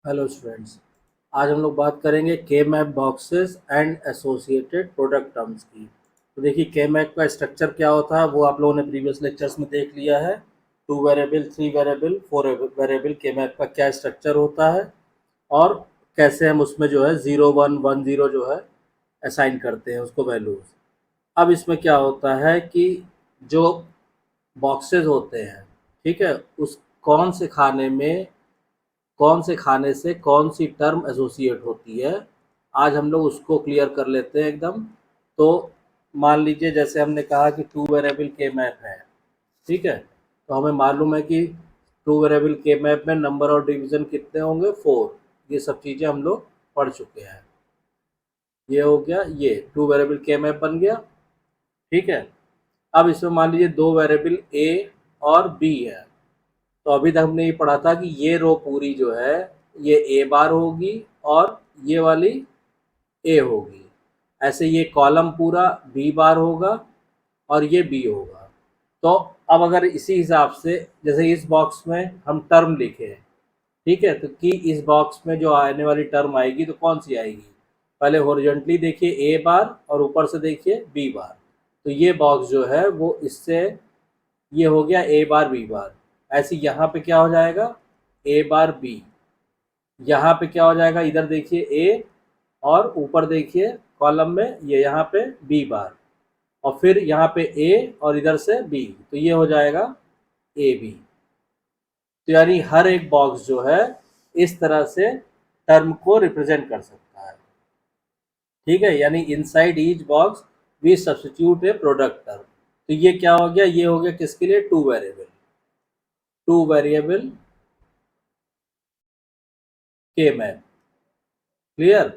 Hello students. आज हम लोग बात करेंगे के map boxes and associated product terms की। तो देखिए, के मैप का स्ट्रक्चर क्या होता है वो आप लोगों ने प्रीवियस लेक्चर्स में देख लिया है। 2 वेरिएबल, 3 वेरिएबल, 4 वेरिएबल के मैप का क्या स्ट्रक्चर होता है और कैसे हम उसमें जो है 0 1 1 0 जो है असाइन करते हैं उसको वैल्यूज। अब इसमें क्या होता है कि जो बॉक्सेस होते हैं, ठीक है, उस कौन से खाने से कौन सी टर्म एसोसिएट होती है, आज हम लोग उसको क्लियर कर लेते हैं एकदम। तो मान लीजिए, जैसे हमने कहा कि 2 वेरिएबल के मैप है, ठीक है, तो हमें मालूम है कि 2 वेरिएबल के मैप में नंबर और डिवीजन कितने होंगे, 4। ये सब चीज़ें हम लोग पढ़ चुके हैं। ये हो गया, ये 2 वेरिएबल के मैप बन गया, ठीक है। अब इसमें मान लीजिए 2 वेरिएबल ए और बी है। तो अभी तक हमने ये पढ़ा था कि ये रो पूरी जो है ये ए बार होगी और ये वाली ए होगी। ऐसे ये कॉलम पूरा बी बार होगा और ये बी होगा। तो अब अगर इसी हिसाब से जैसे इस बॉक्स में हम टर्म लिखे, ठीक है, तो कि इस बॉक्स में जो आने वाली टर्म आएगी तो कौन सी आएगी, पहले हॉरिजॉन्टली देखिए ए बार और ऊपर से देखिए बी बार। तो ये बॉक्स जो है वो इससे ये हो गया ए बार बी बार। ऐसे यहाँ पे क्या हो जाएगा, ए बार बी। यहाँ पे क्या हो जाएगा, इधर देखिए ए और ऊपर देखिए कॉलम में ये यहाँ पे बी बार और फिर यहाँ पे ए और इधर से बी, तो ये हो जाएगा ए बी। तो यानी हर एक बॉक्स जो है इस तरह से टर्म को रिप्रेजेंट कर सकता है, ठीक है। यानी inside each box we substitute a product term. तो ये क्या हो गया, ये हो गया किसके लिए, 2 वेरिएबल के मैप। क्लियर।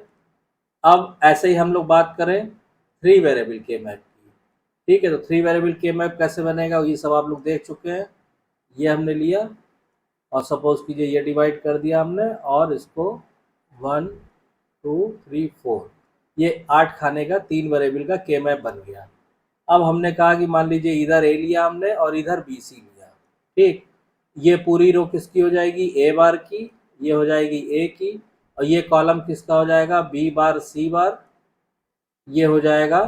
अब ऐसे ही हम लोग बात करें 3 वेरिएबल के मैप की, ठीक है। तो 3 वेरिएबल के मैप कैसे बनेगा ये सब आप लोग देख चुके हैं। ये हमने लिया और सपोज कीजिए ये डिवाइड कर दिया हमने और इसको 1 2 3 4, ये 8 खाने का 3 वेरिएबल का के मैप बन गया। अब हमने कहा कि मान लीजिए इधर ए लिया हमने और इधर बी सी लिया, ठीक। ये पूरी रो किसकी हो जाएगी, ए बार की, ये हो जाएगी ए की, और ये कॉलम किसका हो जाएगा, बी बार सी बार, ये हो जाएगा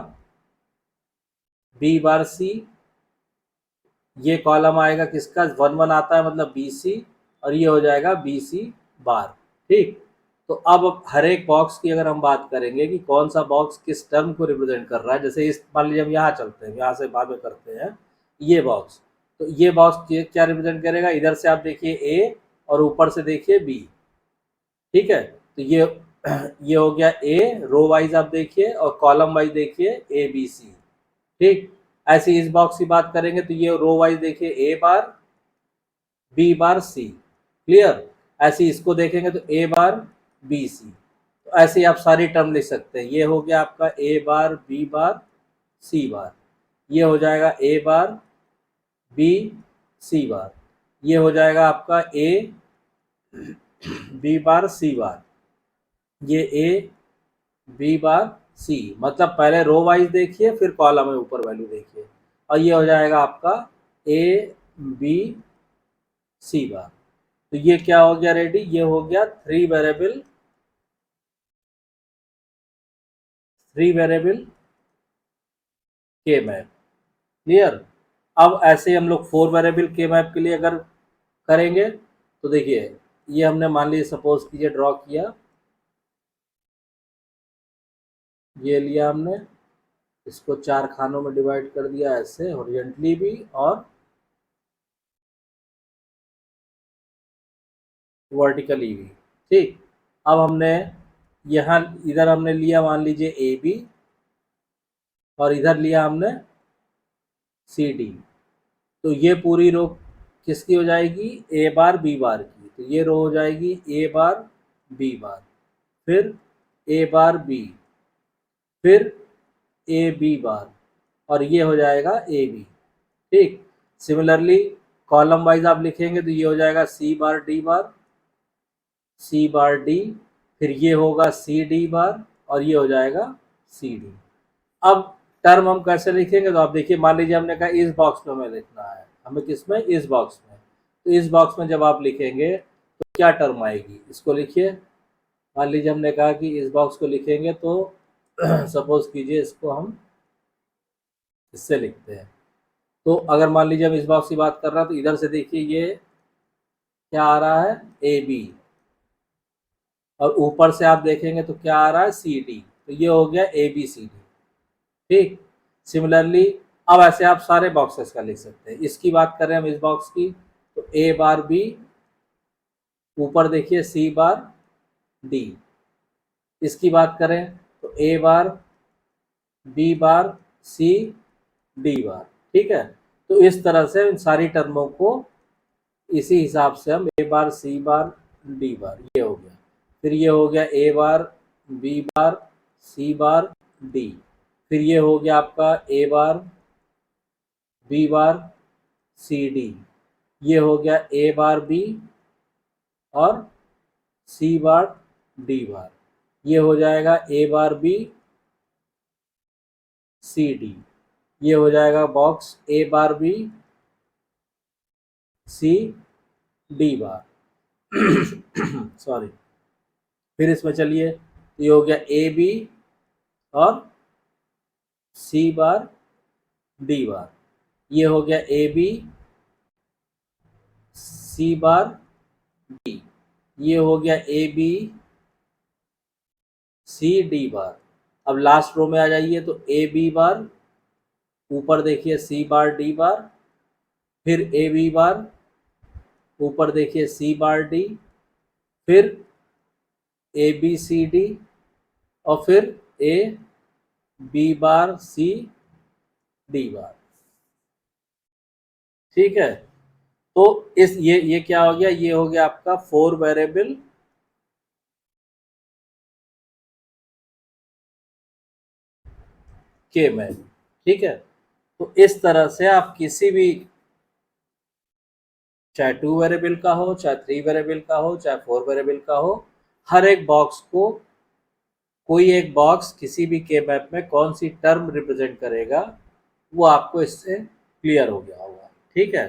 बी बार सी। ये कॉलम आएगा किसका, 1 1 आता है मतलब बी सी, और ये हो जाएगा बी सी बार, ठीक। तो अब हर एक बॉक्स की अगर हम बात करेंगे कि कौन सा बॉक्स किस टर्म को रिप्रेजेंट कर रहा है, जैसे इस मान लीजिए हम यहाँ चलते हैं, यहाँ से बाद में करते हैं ये बॉक्स। तो ये बॉक्स क्या रिप्रेजेंट करेगा, इधर से आप देखिए ए और ऊपर से देखिए बी, ठीक है। तो ये हो गया ए, रो वाइज आप देखिए और कॉलम वाइज देखिए ए बी सी, ठीक। ऐसे इस बॉक्स की बात करेंगे तो ये रो वाइज देखिए ए बार बी बार सी, क्लियर। ऐसे इसको देखेंगे तो ए बार बी सी। तो ऐसे ही आप सारी टर्म लिख सकते हैं। ये हो गया आपका ए बार बी बार सी बार, ये हो जाएगा ए बार बी सी बार, ये हो जाएगा आपका ए बी बार सी बार, ये ए बी बार सी। मतलब पहले रो वाइज देखिए फिर कॉलम में ऊपर वैल्यू देखिए, और ये हो जाएगा आपका ए बी सी बार। तो ये क्या हो गया रेडी, ये हो गया 3 वेरिएबल के मैप, क्लियर। अब ऐसे हम लोग 4 वेरिएबल के मैप के लिए अगर करेंगे तो देखिए, ये हमने मान लीजिए सपोज कीजिए ड्रॉ किया, ये लिया हमने, इसको 4 खानों में डिवाइड कर दिया ऐसे हॉरिजॉन्टली भी और वर्टिकली भी, ठीक। अब हमने यहाँ इधर हमने लिया मान लीजिए ए बी और इधर लिया हमने सी डी। तो ये पूरी रो किसकी हो जाएगी, ए बार बी बार की। तो ये रो हो जाएगी ए बार बी बार, फिर ए बार बी, फिर ए बी बार, और ये हो जाएगा ए बी, ठीक। सिमिलरली कॉलम वाइज आप लिखेंगे तो ये हो जाएगा सी बार डी बार, सी बार डी, फिर ये होगा सी डी बार और ये हो जाएगा सी डी। अब टर्म हम कैसे लिखेंगे, तो आप देखिए मान लीजिए हमने कहा इस बॉक्स में हमें लिखना है, हमें किस में, इस बॉक्स में। तो इस बॉक्स में जब आप लिखेंगे क्या टर्म आएगी, इसको लिखिए। मान लीजिए हमने कहा कि इस बॉक्स को लिखेंगे तो सपोज कीजिए इसको हम इससे लिखते हैं। तो अगर मान लीजिए हम इस बॉक्स की बात कर रहे हैं तो इधर से देखिए ये क्या आ रहा है, ए बी, और ऊपर से आप देखेंगे तो क्या आ रहा है, सी डी। तो ये हो गया ए बी सी डी। ठीक, सिमिलरली अब ऐसे आप सारे बॉक्सेस का लिख सकते हैं। इसकी बात करें हम इस बॉक्स की, तो ए बार बी, ऊपर देखिए सी बार डी। इसकी बात करें तो ए बार बी बार सी डी बार। ठीक है, तो इस तरह से इन सारी टर्मों को इसी हिसाब से हम ए बार सी बार डी बार, ये हो गया। फिर ये हो गया ए बार बी बार सी बार डी। फिर ये हो गया आपका ए bar B bar C D. ये हो गया ए बार बी और सी बार डी बार। ये हो जाएगा ए बार बी सी डी। ये हो जाएगा box A bar B C D bar. Sorry, फिर इसमें चलिए, ये हो गया ए बी और सी बार डी बार। ये हो गया A B C bar D. ये हो गया ए बी सी डी बार। अब लास्ट रो में आ जाइए तो ए बी बार, ऊपर देखिए सी बार डी बार, फिर ए बी बार, ऊपर देखिए सी बार डी, फिर ए बी सी डी, और फिर A B bar C D बार। ठीक है, तो इस ये क्या हो गया, ये हो गया आपका 4 वेरिएबल के मैप। ठीक है, तो इस तरह से आप किसी भी, चाहे 2 वेरिएबल का हो, चाहे 3 वेरिएबल का हो, चाहे 4 वेरिएबल का हो, हर एक बॉक्स को, कोई एक बॉक्स किसी भी के मैप में कौन सी टर्म रिप्रेजेंट करेगा वो आपको इससे क्लियर हो गया होगा। ठीक है,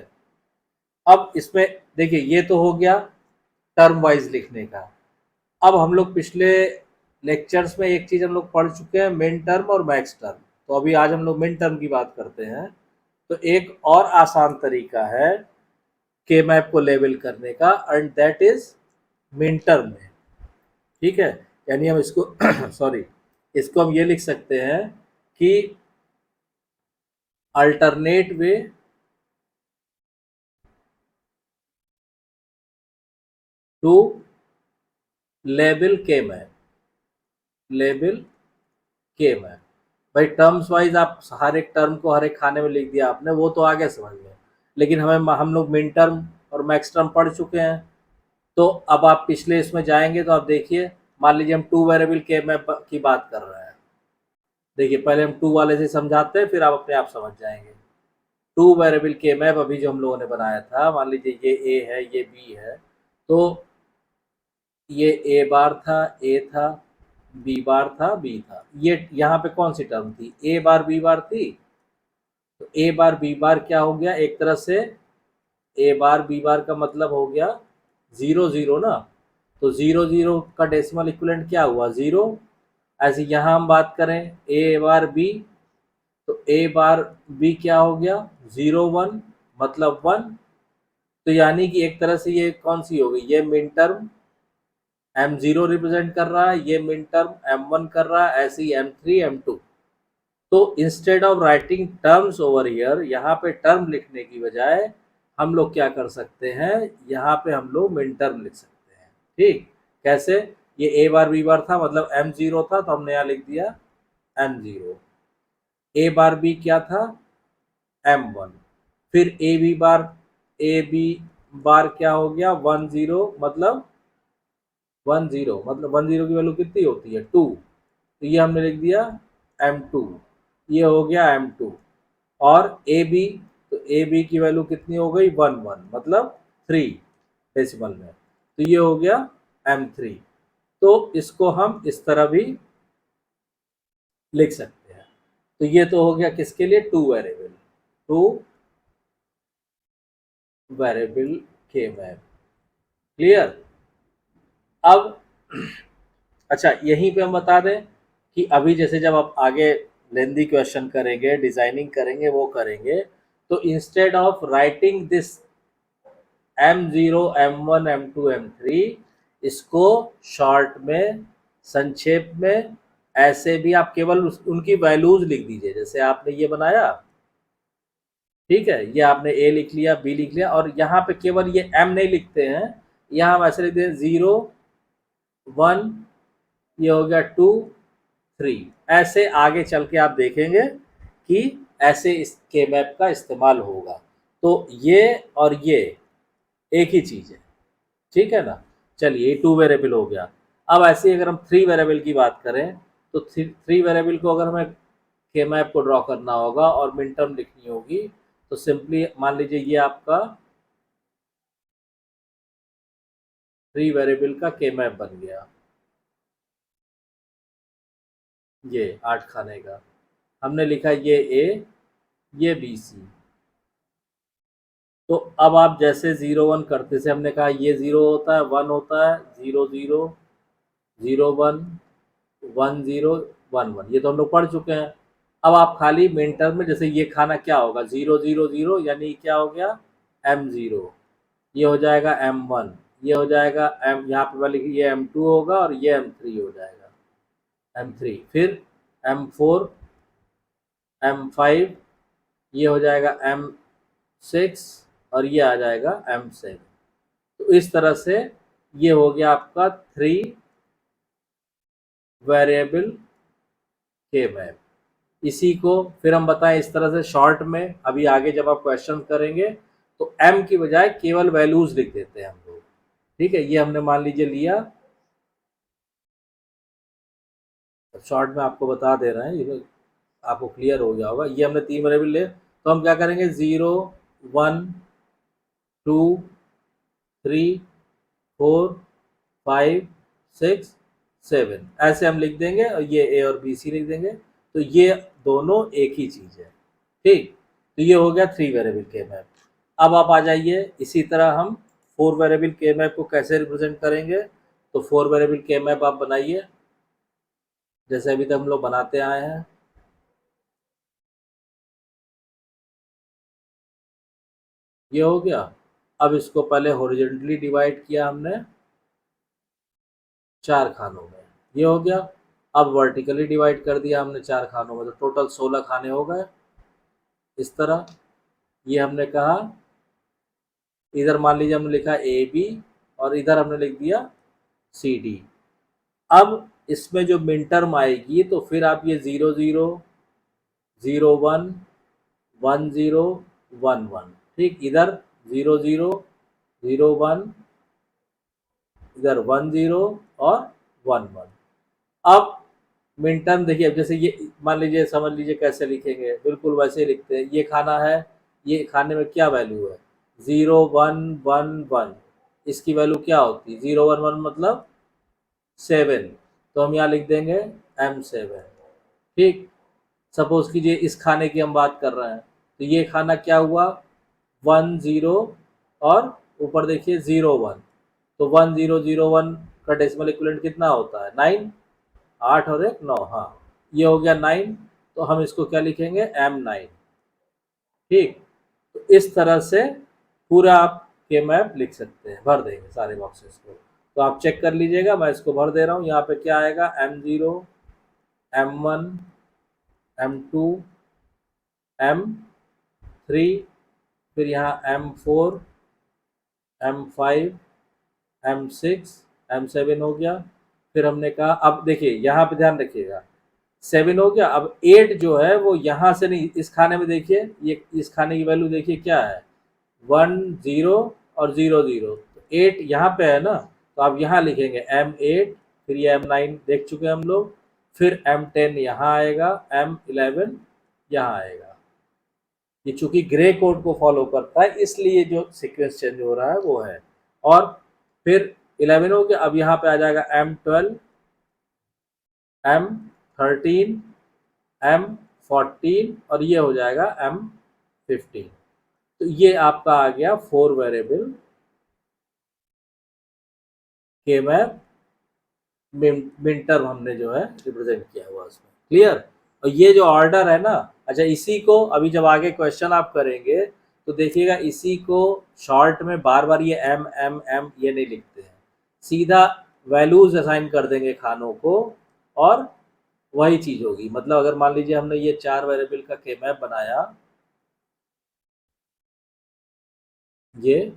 अब इसमें देखिए ये तो हो गया टर्म वाइज लिखने का। अब हम लोग पिछले लेक्चर्स में एक चीज हम लोग पढ़ चुके हैं, मिन टर्म और मैक्स टर्म। तो अभी आज हम लोग मिन टर्म की बात करते हैं। तो एक और आसान तरीका है के मैप को लेबल करने का, and that is min term में। ठीक है, यानी हम इसको सॉरी, इसको हम ये लिख सकते हैं कि अल्टरनेट वे टू लेबल के मैप, लेबल के मैप। भाई टर्म्स वाइज आप हर एक टर्म को हर एक खाने में लिख दिया आपने, वो तो आगे समझ में, लेकिन हम लोग मिन टर्म और मैक्स टर्म पढ़ चुके हैं। तो अब आप पिछले इसमें जाएंगे तो आप देखिए, मान लीजिए हम 2 वेरिएबल के मैप की बात कर रहे हैं। देखिए पहले हम 2 वाले से समझाते हैं, फिर आप अपने आप समझ जाएंगे। 2 वेरिएबल के मैप अभी जो हम लोगों ने बनाया था, मान लीजिए ये ए है, ये बी है, तो ये ए बार था, ए था, बी बार था, बी था। ये यहाँ पे कौन सी टर्म थी, ए बार बी बार थी। तो ए बार बी बार क्या हो गया, एक तरह से ए बार बी बार का मतलब हो गया 0 0 ना। तो 0 0 का डेसिमल इक्विवेलेंट क्या हुआ, 0। ऐसे यहाँ हम बात करें ए बार बी, तो ए बार बी क्या हो गया, 0 1 मतलब 1। तो यानी कि एक तरह से ये कौन सी हो गई, ये मिन टर्म M0 रिप्रेजेंट कर रहा है, ये मिन टर्म M1 कर रहा है, ऐसे ही M3 M2। तो instead of writing terms over here, यहाँ पे टर्म लिखने की बजाय हम लोग क्या कर सकते हैं, यहाँ पे हम लोग मिन टर्म लिख सकते हैं। ठीक, कैसे, ये ए बार बी बार था मतलब M0 था, तो हमने यहाँ लिख दिया M0। ए बार बी क्या था, M1। फिर ए बी बार क्या हो गया, 1 0 मतलब 1 0 मतलब 1 0 की वैल्यू कितनी होती है, 2। तो ये हमने लिख दिया M2। ये हो गया M2। और ए बी, तो ए बी की वैल्यू कितनी हो गई, 1 1 मतलब 3 डेसिमल में। तो ये हो गया M3। तो इसको हम इस तरह भी लिख सकते हैं। तो ये तो हो गया किसके लिए, 2 वेरिएबल, 2 वेरिएबल के मैप। क्लियर। अब अच्छा, यहीं पे हम बता दें कि अभी जैसे जब आप आगे लेंदी क्वेश्चन करेंगे, डिजाइनिंग करेंगे, वो करेंगे, तो instead of writing this M0 M1 M2 M3, इसको शॉर्ट में, संक्षेप में, ऐसे भी आप केवल उनकी वैल्यूज लिख दीजिए। जैसे आपने ये बनाया, ठीक है, ये आपने ए लिख लिया, बी लिख लिया, और यहाँ पे केवल ये एम नहीं लिखते हैं, यहाँ हम ऐसे लिख दें 0 1, ये हो गया 2 3। ऐसे आगे चल के आप देखेंगे कि ऐसे इस के मैप का इस्तेमाल होगा। तो ये और ये एक ही चीज है, ठीक है ना। चलिए, 2 वेरिएबल हो गया। अब ऐसे अगर हम 3 वेरिएबल की बात करें, तो 3 वेरिएबल को अगर हमें के मैप को ड्रॉ करना होगा और मिन टर्म लिखनी होगी, तो सिंपली मान लीजिए ये आपका 3 वेरिएबल का के मैप बन गया, ये 8 खाने का। हमने लिखा ये ए, ये बी सी। तो अब आप जैसे 0 1 करते से हमने कहा ये 0 होता है, 1 होता है, 0 0 0 1 1 0 1 1, ये तो हम लोग पढ़ चुके हैं। अब आप खाली मेन टर्म में, जैसे ये खाना क्या होगा, 0 0 0, यानी क्या हो गया M0, ये हो जाएगा M1, ये हो जाएगा M, यहाँ पे वाले ये M2 होगा, और ये M3 हो जाएगा M3, फिर M4 M5, ये हो जाएगा M6, और ये आ जाएगा M7। तो इस तरह से ये हो गया आपका 3 वेरिएबल के मैप। इसी को फिर हम बताएं इस तरह से शॉर्ट में, अभी आगे जब आप क्वेश्चन करेंगे तो m की बजाय केवल वैल्यूज लिख देते हैं हम लोग, ठीक है। ये हमने मान लीजिए लिया, शॉर्ट में आपको बता दे रहे हैं, ये आपको क्लियर हो गया होगा। ये हमने 3 वेरिएबल ले, तो हम क्या करेंगे, 0 1 2 3 4 5 6 7, ऐसे हम लिख देंगे, और ये ए और बी सी लिख देंगे। तो ये दोनों एक ही चीज है, ठीक। तो ये हो गया 3 वेरिएबल के मैप। अब आप आ जाइए, इसी तरह हम 4 वेरिएबल के मैप को कैसे रिप्रेजेंट करेंगे। तो 4 वेरिएबल के मैप आप बनाइए, जैसे अभी तक हम लोग बनाते आए हैं। ये हो गया। अब इसको पहले हॉरिजॉन्टली डिवाइड किया हमने 4 खानों में, ये हो गया। अब वर्टिकली डिवाइड कर दिया हमने 4 खानों में, तो टोटल 16 खाने हो गए। इस तरह ये हमने कहा, इधर मान लीजिए हमने लिखा ए बी, और इधर हमने लिख दिया सी डी। अब इसमें जो मिन टर्म आएगी, तो फिर आप ये 0 0 0 1 1 0 1 1, ठीक। इधर 0 0 0 1, इधर 1 0 और 1 1। अब मिन टर्म देखिए, अब जैसे ये मान लीजिए, समझ लीजिए कैसे लिखेंगे, बिल्कुल वैसे ही लिखते हैं। ये खाना है, ये खाने में क्या वैल्यू है, 0 1 1 1, इसकी वैल्यू क्या होती है, 0 1 1 मतलब 7, तो हम यहाँ लिख देंगे M7, ठीक। सपोज कीजिए इस खाने की हम बात कर रहे हैं, तो ये खाना क्या हुआ, 1 0, और ऊपर देखिए 0 1, तो 1 0 0 1 का डेसिमल इक्विवेलेंट कितना होता है, 9, 8 और 1 9, हाँ, ये हो गया 9। तो हम इसको क्या लिखेंगे, M9, ठीक। तो इस तरह से पूरा आप के मैप लिख सकते हैं, भर देंगे सारे बॉक्सेस को। तो आप चेक कर लीजिएगा, मैं इसको भर दे रहा हूँ। यहाँ पे क्या आएगा, M0 M1 M2 M3, फिर यहाँ M4 M5 M6 M7 हो गया। फिर हमने कहा, अब देखिए यहाँ पे ध्यान रखिएगा, 7 हो गया। अब 8 जो है वो यहाँ से नहीं, इस खाने में देखिए, ये इस खाने की वैल्यू देखिए क्या है, 1 0 और 0 0, तो 8 यहाँ पे है ना, तो आप यहाँ लिखेंगे M8, फिर ये M9 देख चुके हैं हम लोग, फिर M10 यहाँ आएगा, M11 यहाँ आएगा। ये चूंकि ग्रे कोड को फॉलो करता है, इसलिए जो सीक्वेंस चेंज हो रहा है वो है। और फिर 11 हो गया। अब यहाँ पे आ जाएगा M12 M13 M14, और ये हो जाएगा M15। तो ये आपका आ गया 4 वेरिएबल के मैप मिन टर्म हमने जो है रिप्रेजेंट किया हुआ उसमें। क्लियर? और ये जो ऑर्डर है ना, अच्छा इसी को अभी जब आगे क्वेश्चन आप करेंगे तो देखिएगा, इसी को शॉर्ट में बार बार ये एम एम एम ये नहीं लिखते हैं, सीधा वैल्यूज असाइन कर देंगे खानों को और वही चीज होगी। मतलब अगर मान लीजिए हमने ये 4 वेरिएबल का के मैप बनाया, ये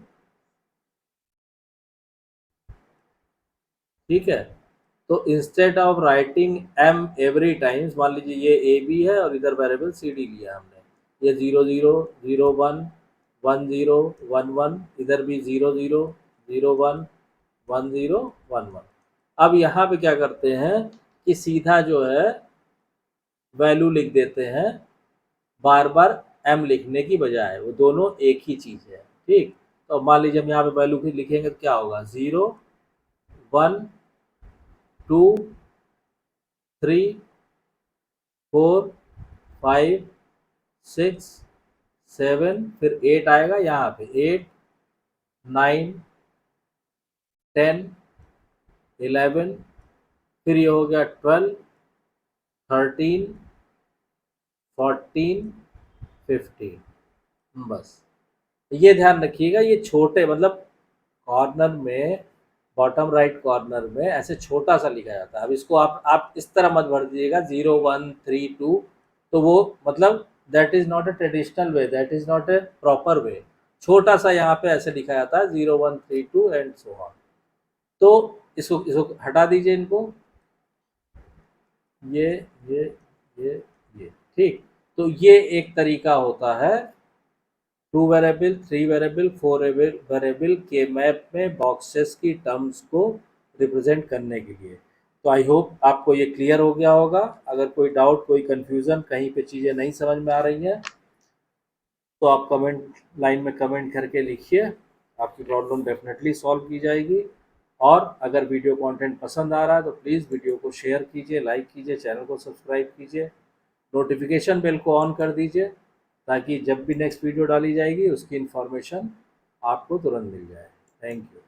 ठीक है, तो instead of writing M every times, मान लीजिए ये ए बी है और इधर वेरिएबल सी डी लिया हमने, ये 00 01 10 11, इधर भी 00 01 10 11। अब यहाँ पे क्या करते हैं कि सीधा जो है वैल्यू लिख देते हैं, बार बार एम लिखने की बजाय, वो दोनों एक ही चीज है। ठीक, तो मान लीजिए हम यहाँ पे वैल्यू लिखेंगे तो क्या होगा, 0 1 2 3 4 5 6 7, फिर 8 आएगा यहाँ पे, 8 9 10 11, फिर ये हो गया 12 13 14 15। बस ये ध्यान रखिएगा, ये छोटे मतलब कॉर्नर में, बॉटम राइट कॉर्नर में ऐसे छोटा सा लिखा जाता है। अब इसको आप इस तरह मत भर दीजिएगा 0132, तो वो मतलब that is not a traditional way, that is not a proper way. छोटा सा यहाँ पे ऐसे लिखा जाता है 0132 एंड सो ऑन। तो इसको हटा दीजिए इनको, ये ये ये ये ठीक। तो ये एक तरीका होता है 2 वेरिएबल 3 वेरिएबल 4 वेरिएबल के मैप में बॉक्सेस की टर्म्स को रिप्रेजेंट करने के लिए। तो आई होप आपको ये क्लियर हो गया होगा। अगर कोई डाउट, कोई कंफ्यूजन, कहीं पे चीज़ें नहीं समझ में आ रही हैं तो आप कमेंट लाइन में कमेंट करके लिखिए, आपकी प्रॉब्लम डेफिनेटली सॉल्व की जाएगी। और अगर वीडियो कंटेंट पसंद आ रहा है तो प्लीज़ वीडियो को शेयर कीजिए, लाइक कीजिए, चैनल को सब्सक्राइब कीजिए, नोटिफिकेशन बेल को ऑन कर दीजिए ताकि जब भी नेक्स्ट वीडियो डाली जाएगी उसकी इन्फॉर्मेशन आपको तुरंत मिल जाए। Thank you.